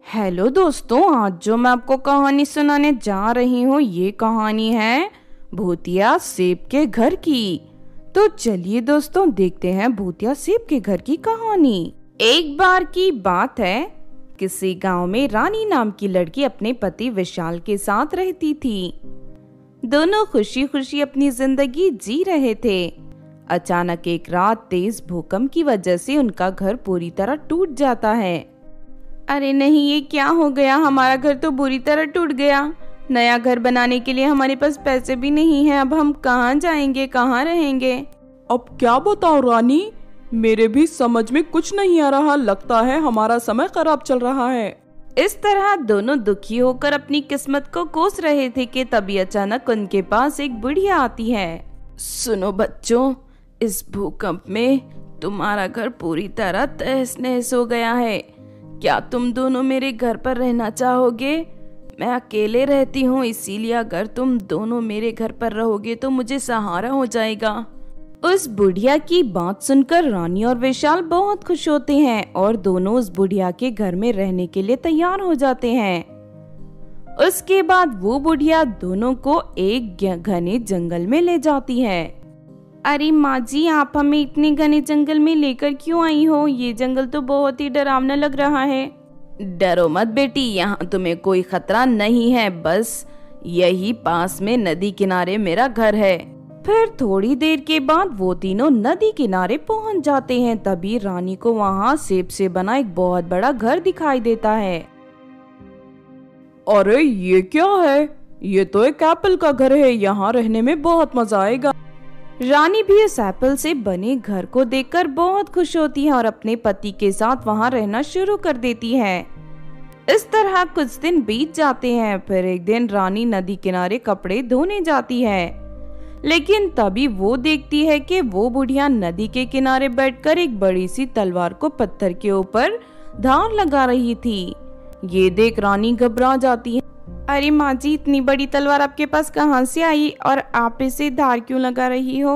Hello दोस्तों, आज जो मैं आपको कहानी सुनाने जा रही हूँ ये कहानी है भूतिया सेब के घर की। तो चलिए दोस्तों देखते हैं भूतिया सेब के घर की कहानी। एक बार की बात है, किसी गांव में रानी नाम की लड़की अपने पति विशाल के साथ रहती थी। दोनों खुशी खुशी अपनी जिंदगी जी रहे थे। अचानक एक रात तेज भूकंप की वजह से उनका घर पूरी तरह टूट जाता है। अरे नहीं, ये क्या हो गया? हमारा घर तो बुरी तरह टूट गया। नया घर बनाने के लिए हमारे पास पैसे भी नहीं है। अब हम कहाँ जाएंगे, कहाँ रहेंगे? अब क्या बताओ रानी, मेरे भी समझ में कुछ नहीं आ रहा। लगता है हमारा समय खराब चल रहा है। इस तरह दोनों दुखी होकर अपनी किस्मत को कोस रहे थे कि तभी अचानक उनके पास एक बुढ़िया आती है। सुनो बच्चों, इस भूकंप में तुम्हारा घर पूरी तरह तहस नहस हो गया है। क्या तुम दोनों मेरे घर पर रहना चाहोगे? मैं अकेले रहती हूँ, इसीलिए अगर तुम दोनों मेरे घर पर रहोगे तो मुझे सहारा हो जाएगा। उस बुढ़िया की बात सुनकर रानी और विशाल बहुत खुश होते हैं और दोनों उस बुढ़िया के घर में रहने के लिए तैयार हो जाते हैं। उसके बाद वो बुढ़िया दोनों को एक घने जंगल में ले जाती है। अरे माँ जी, आप हमें इतने घने जंगल में लेकर क्यों आई हो? ये जंगल तो बहुत ही डरावना लग रहा है। डरो मत बेटी, यहाँ तुम्हें कोई खतरा नहीं है। बस यही पास में नदी किनारे मेरा घर है। फिर थोड़ी देर के बाद वो तीनों नदी किनारे पहुँच जाते हैं। तभी रानी को वहाँ सेब से बना एक बहुत बड़ा घर दिखाई देता है। अरे ये क्या है? ये तो एक एप्पल का घर है। यहाँ रहने में बहुत मजा आएगा। रानी भी इस एप्पल से बने घर को देखकर बहुत खुश होती है और अपने पति के साथ वहाँ रहना शुरू कर देती है। इस तरह कुछ दिन बीत जाते हैं। फिर एक दिन रानी नदी किनारे कपड़े धोने जाती है, लेकिन तभी वो देखती है कि वो बुढ़िया नदी के किनारे बैठकर एक बड़ी सी तलवार को पत्थर के ऊपर धार लगा रही थी। ये देख रानी घबरा जाती है। अरे माँ जी, इतनी बड़ी तलवार आपके पास कहाँ से आई और आप इसे धार क्यों लगा रही हो?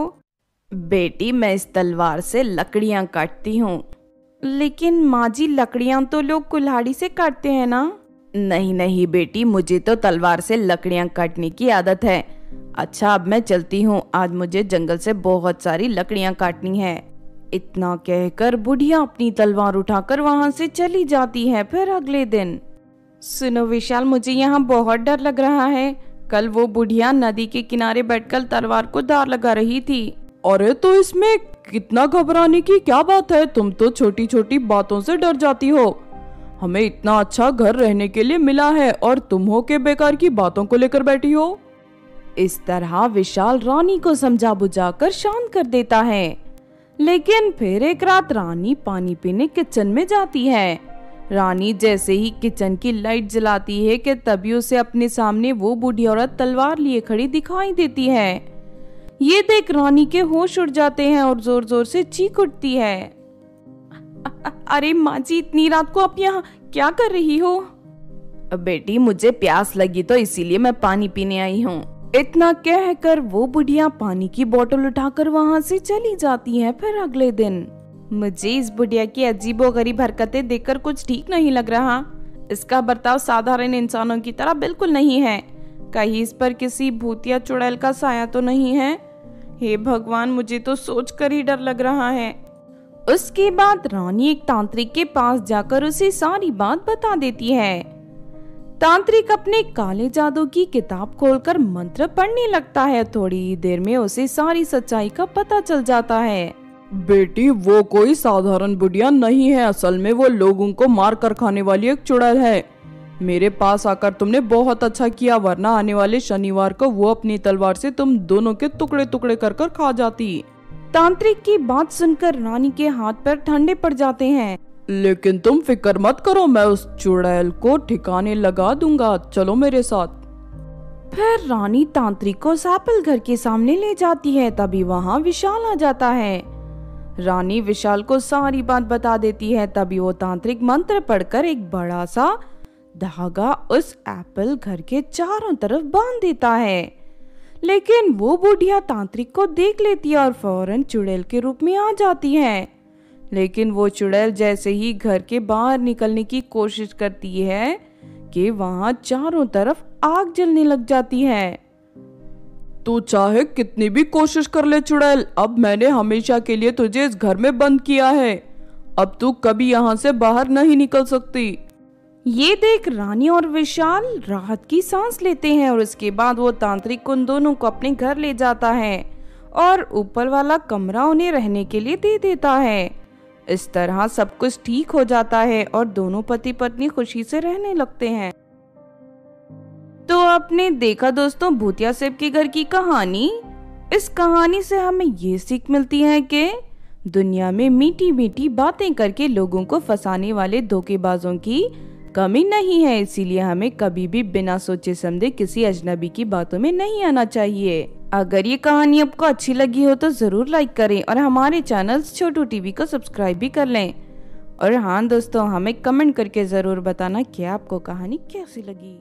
बेटी, मैं इस तलवार से लकड़ियाँ काटती हूँ। लेकिन माँ जी, लकड़ियाँ तो लोग कुल्हाड़ी से काटते हैं ना? नहीं नहीं बेटी, मुझे तो तलवार से लकड़ियाँ काटने की आदत है। अच्छा, अब मैं चलती हूँ। आज मुझे जंगल से बहुत सारी लकड़ियाँ काटनी है। इतना कहकर बुढ़िया अपनी तलवार उठाकर वहाँ से चली जाती है। फिर अगले दिन, सुनो विशाल, मुझे यहाँ बहुत डर लग रहा है। कल वो बुढ़िया नदी के किनारे बैठकर तलवार को धार लगा रही थी। अरे तो इसमें कितना घबराने की क्या बात है? तुम तो छोटी छोटी बातों से डर जाती हो। हमें इतना अच्छा घर रहने के लिए मिला है और तुम हो के बेकार की बातों को लेकर बैठी हो। इस तरह विशाल रानी को समझा बुझाकर शांत कर देता है। लेकिन फिर एक रात रानी पानी पीने किचन में जाती है। रानी जैसे ही किचन की लाइट जलाती है कि तभी उसे अपने सामने वो बूढ़ी औरत तलवार लिए खड़ी दिखाई देती है। ये देख रानी के होश उड़ जाते हैं और जोर जोर से चीख उठती है। अरे माँ जी, इतनी रात को आप यहाँ क्या कर रही हो? बेटी, मुझे प्यास लगी तो इसीलिए मैं पानी पीने आई हूँ। इतना कहकर वो बुढ़िया पानी की बोतल उठाकर वहाँ से चली जाती है। फिर अगले दिन, मुझे इस बुढ़िया की अजीबोगरीब हरकतें देखकर कुछ ठीक नहीं लग रहा। इसका बर्ताव साधारण इंसानों की तरह बिल्कुल नहीं है। कहीं इस पर किसी भूतिया चुड़ैल का साया तो नहीं है? हे भगवान, मुझे तो सोचकर ही डर लग रहा है। उसके बाद रानी एक तांत्रिक के पास जाकर उसे सारी बात बता देती है। तांत्रिक अपने काले जादू की किताब खोलकर मंत्र पढ़ने लगता है। थोड़ी ही देर में उसे सारी सच्चाई का पता चल जाता है। बेटी, वो कोई साधारण बुढ़िया नहीं है। असल में वो लोगों को मार कर खाने वाली एक चुड़ैल है। मेरे पास आकर तुमने बहुत अच्छा किया, वरना आने वाले शनिवार को वो अपनी तलवार से तुम दोनों के टुकड़े टुकड़े कर कर खा जाती। तांत्रिक की बात सुनकर रानी के हाथ पैर ठंडे पड़ जाते हैं। लेकिन तुम फिक्र मत करो, मैं उस चुड़ैल को ठिकाने लगा दूंगा। चलो मेरे साथ। फिर रानी तांत्रिक को एप्पल घर के सामने ले जाती है। तभी वहाँ विशाल आ जाता है। रानी विशाल को सारी बात बता देती है। तभी वो तांत्रिक मंत्र पढ़कर एक बड़ा सा धागा उस एप्पल घर के चारों तरफ बांध देता है। लेकिन वो बुढ़िया तांत्रिक को देख लेती है और फौरन चुड़ैल के रूप में आ जाती है। लेकिन वो चुड़ैल जैसे ही घर के बाहर निकलने की कोशिश करती है कि वहां चारों तरफ आग जलने लग जाती है। तू चाहे कितनी भी कोशिश कर ले चुड़ैल, अब मैंने हमेशा के लिए तुझे इस घर में बंद किया है। अब तू कभी यहाँ से बाहर नहीं निकल सकती। ये देख रानी और विशाल राहत की सांस लेते हैं और उसके बाद वो तांत्रिक उन दोनों को अपने घर ले जाता है और ऊपर वाला कमरा उन्हें रहने के लिए दे देता है। इस तरह सब कुछ ठीक हो जाता है और दोनों पति पत्नी खुशी से रहने लगते हैं। तो आपने देखा दोस्तों भूतिया सेब के घर की कहानी। इस कहानी से हमें ये सीख मिलती है कि दुनिया में मीठी मीठी बातें करके लोगों को फंसाने वाले धोखेबाजों की कमी नहीं है, इसीलिए हमें कभी भी बिना सोचे समझे किसी अजनबी की बातों में नहीं आना चाहिए। अगर ये कहानी आपको अच्छी लगी हो तो जरूर लाइक करें और हमारे चैनल छोटू टीवी को सब्सक्राइब भी कर लें। और हाँ दोस्तों, हमें कमेंट करके जरूर बताना कि आपको कहानी कैसी लगी।